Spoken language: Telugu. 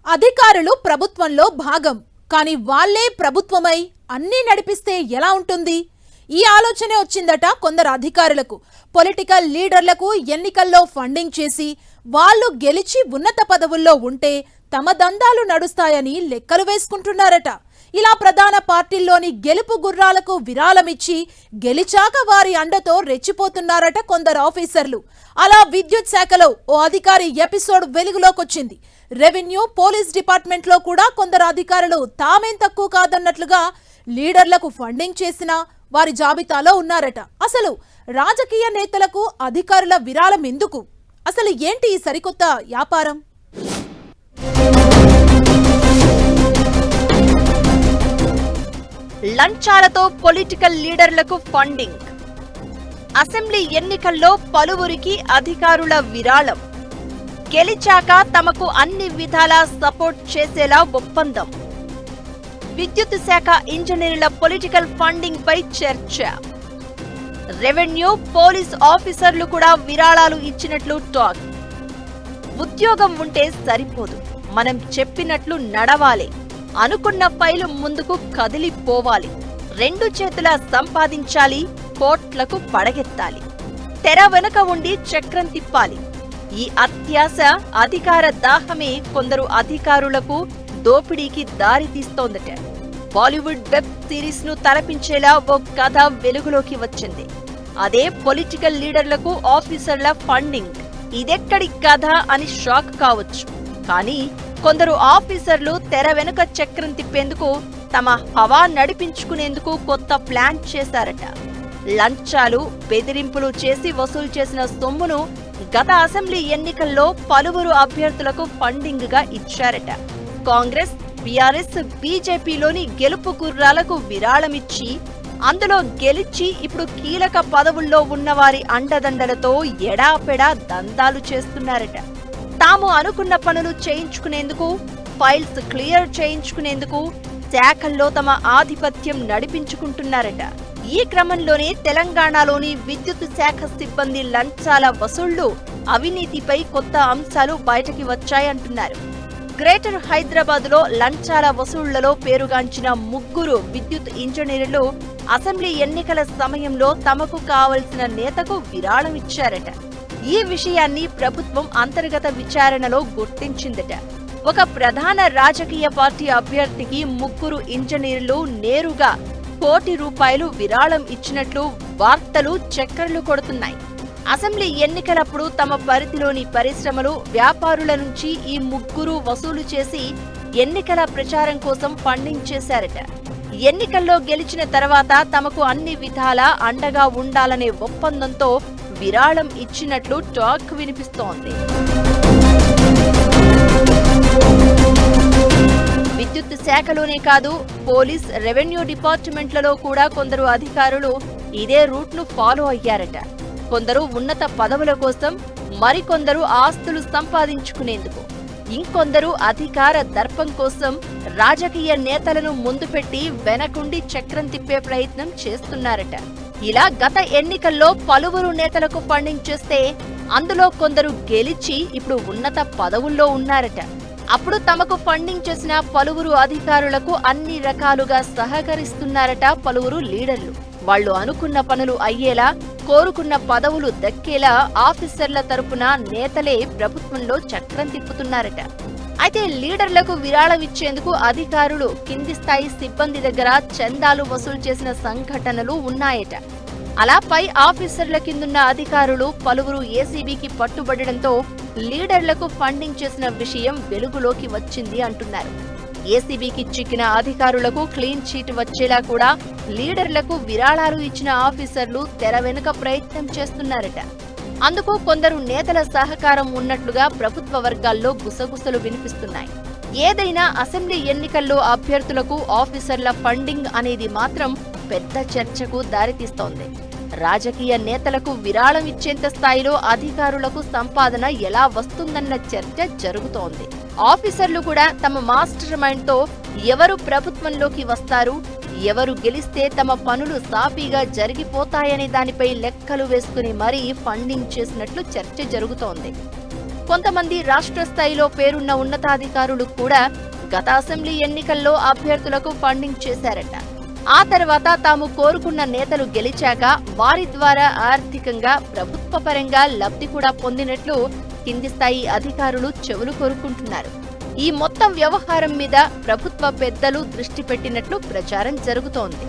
అధికారులు ప్రభుత్వంలో భాగం, కానీ వాళ్లే ప్రభుత్వమై అన్నీ నడిపిస్తే ఎలా ఉంటుంది? ఈ ఆలోచనే వచ్చిందట కొందరు అధికారులకు. పొలిటికల్ లీడర్లకు ఎన్నికల్లో ఫండింగ్ చేసి వాళ్ళు గెలిచి ఉన్నత పదవుల్లో ఉంటే తమ దందాలు నడుస్తాయని లెక్కలు వేసుకుంటున్నారట. ఇలా ప్రధాన పార్టీల్లోని గెలుపు గుర్రాలకు విరాళమిచ్చి గెలిచాక వారి అండతో రెచ్చిపోతున్నారట కొందరు ఆఫీసర్లు. అలా విద్యుత్ శాఖలో ఓ అధికారి ఎపిసోడ్ వెలుగులోకొచ్చింది. రెవెన్యూ, పోలీస్ డిపార్ట్మెంట్లో కూడా కొందరు అధికారులు తామేం తక్కువ కాదన్నట్లుగా లీడర్లకు ఫండింగ్ చేసినా వారి జాబితాలో ఉన్నారట. అసలు రాజకీయ నేతలకు అధికారుల విరాళం ఎందుకు? అసలు ఏంటి ఈ సరికొత్త వ్యాపారం? లంచాలతో పొలిటికల్ లీడర్లకు ఫండింగ్. అసెంబ్లీ ఎన్నికల్లో పలువురికి అధికారుల విరాళం. గెలిచాక తమకు అన్ని విధాలా సపోర్ట్ చేసేలా ఒప్పందం. విద్యుత్ శాఖ ఇంజనీర్ల పొలిటికల్ ఫండింగ్ పై చర్చ. రెవెన్యూ, పోలీస్ ఆఫీసర్లు కూడా విరాళాలు ఇచ్చినట్లు టాక్. ఉద్యోగం ఉంటే సరిపోదు, మనం చెప్పినట్లు నడవాలి, అనుకున్న ఫైలు ముందుకు కదిలిపోవాలి, రెండు చేతులా సంపాదించాలి, కోట్లకు పడగెత్తాలి, తెర వెనుక ఉండి చక్రం తిప్పాలి. ఈ అత్యాశ, అధికార దాహమే కొందరు అధికారులకు దోపిడీకి దారి తీస్తోందట. బాలీవుడ్ వెబ్ సిరీస్ ను తలపించేలా ఓ కథ వెలుగులోకి వచ్చింది. అదే పొలిటికల్ లీడర్లకు ఆఫీసర్ల ఫండింగ్. ఇదెక్కడి కథ అని షాక్ కావచ్చు, కానీ కొందరు ఆఫీసర్లు తెర వెనుక చక్రం తిప్పేందుకు, తమ హవా నడిపించుకునేందుకు కొత్త ప్లాన్ చేశారట. లంచాలు, బెదిరింపులు చేసి వసూలు చేసిన సొమ్మును గత అసెంబ్లీ ఎన్నికల్లో పలువురు అభ్యర్థులకు ఫండింగ్ గా ఇచ్చారట. కాంగ్రెస్, బీఆర్ఎస్, బీజేపీలోని గెలుపు గుర్రాలకు విరాళమిచ్చి అందులో గెలిచి ఇప్పుడు కీలక పదవుల్లో ఉన్నవారి అండదండలతో ఎడాపెడా దందాలు చేస్తున్నారట. తాము అనుకున్న పనులు చేయించుకునేందుకు, ఫైల్స్ క్లియర్ చేయించుకునేందుకు శాఖల్లో తమ ఆధిపత్యం నడిపించుకుంటున్నారట. ఈ క్రమంలోనే తెలంగాణలోని విద్యుత్ శాఖ సిబ్బంది లంచాల వసూళ్లు, అవినీతిపై కొత్త అంశాలు బయటకి వచ్చాయంటున్నారు. గ్రేటర్ హైదరాబాద్ లో లంచాల వసూళ్లలో పేరుగాంచిన ముగ్గురు విద్యుత్ ఇంజనీర్లు అసెంబ్లీ ఎన్నికల సమయంలో తమకు కావలసిన నేతకు విరాళం ఇచ్చారట. ఈ విషయాన్ని ప్రభుత్వం అంతర్గత విచారణలో గుర్తించిందట. ఒక ప్రధాన రాజకీయ పార్టీ అభ్యర్థికి ముగ్గురు ఇంజనీర్లు నేరుగా ₹1,00,00,000 విరాళం ఇచ్చినట్లు వార్తలు చక్కర్లు కొడుతున్నాయి. అసెంబ్లీ ఎన్నికలప్పుడు తమ పరిధిలోని పరిశ్రమలు, వ్యాపారుల నుంచి ఈ ముగ్గురు వసూలు చేసి ఎన్నికల ప్రచారం కోసం ఫండింగ్ చేశారట. ఎన్నికల్లో గెలిచిన తర్వాత తమకు అన్ని విధాలా అండగా ఉండాలనే ఒప్పందంతో విరాళం ఇచ్చినట్లు టాక్ వినిపిస్తోంది. విద్యుత్ శాఖలోనే కాదు, పోలీస్, రెవెన్యూ డిపార్ట్మెంట్లలో కూడా కొందరు అధికారులు ఇదే రూట్ ను ఫాలో అయ్యారట. కొందరు ఉన్నత పదవుల కోసం, మరికొందరు ఆస్తులు సంపాదించుకునేందుకు, ఇంకొందరు అధికార దర్పం కోసం రాజకీయ నేతలను ముందు పెట్టి వెనకుండి చక్రం తిప్పే ప్రయత్నం చేస్తున్నారట. ఇలా గత ఎన్నికల్లో పలువురు నేతలకు ఫండింగ్ చేస్తే అందులో కొందరు గెలిచి ఇప్పుడు ఉన్నత పదవుల్లో ఉన్నారట. అప్పుడు తమకు ఫండింగ్ చేసిన పలువురు అధికారులకు అన్ని రకాలుగా సహకరిస్తున్నారట పలువురు లీడర్లు. వాళ్లు అనుకున్న పనులు అయ్యేలా, కోరుకున్న పదవులు దక్కేలా ఆఫీసర్ల తరపున నేతలే ప్రభుత్వంలో చక్రం తిప్పుతున్నారట. అయితే లీడర్లకు విరాళం ఇచ్చేందుకు అధికారులు కింది స్థాయి సిబ్బంది దగ్గర చందాలు వసూలు చేసిన సంఘటనలు ఉన్నాయట. అలా పై ఆఫీసర్ల కిందున్న అధికారులు పలువురు ఏసీబీకి పట్టుబడడంతో లీడర్లకు ఫండింగ్ చేసిన విషయం వెలుగులోకి వచ్చింది అంటున్నారు. ఏసీబీకి చిక్కిన అధికారులకు క్లీన్ చీట్ వచ్చేలా కూడా లీడర్లకు విరాళాలు ఇచ్చిన ఆఫీసర్లు తెర వెనుక ప్రయత్నం చేస్తున్నారట. అందుకు కొందరు నేతల సహకారం ఉన్నట్లుగా ప్రభుత్వ వర్గాల్లో గుసగుసలు వినిపిస్తున్నాయి. ఏదైనా అసెంబ్లీ ఎన్నికల్లో అభ్యర్థులకు ఆఫీసర్ల ఫండింగ్ అనేది మాత్రం పెద్ద చర్చకు దారితీస్తోంది. రాజకీయ నేతలకు విరాళం ఇచ్చేంత స్థాయిలో అధికారులకు సంపాదన ఎలా వస్తుందన్న చర్చ జరుగుతోంది. ఆఫీసర్లు కూడా తమ మాస్టర్ మైండ్ తో ఎవరు ప్రభుత్వంలోకి వస్తారు, ఎవరు గెలిస్తే తమ పనులు సాఫీగా జరిగిపోతాయనే దానిపై లెక్కలు వేసుకుని మరీ ఫండింగ్ చేసినట్లు చర్చ జరుగుతోంది. కొంతమంది రాష్ట్ర స్థాయిలో పేరున్న ఉన్నతాధికారులు కూడా గత అసెంబ్లీ ఎన్నికల్లో అభ్యర్థులకు ఫండింగ్ చేశారట. ఆ తర్వాత తాము కోరుకున్న నేతలు గెలిచాక వారి ద్వారా ఆర్థికంగా ప్రభుత్వ పరంగా లబ్ధి కూడా పొందినట్లు కింది స్థాయి అధికారులు చెవులు కొరుకుంటున్నారు. ఈ మొత్తం వ్యవహారం మీద ప్రభుత్వ పెద్దలు దృష్టి పెట్టినట్లు ప్రచారం జరుగుతోంది.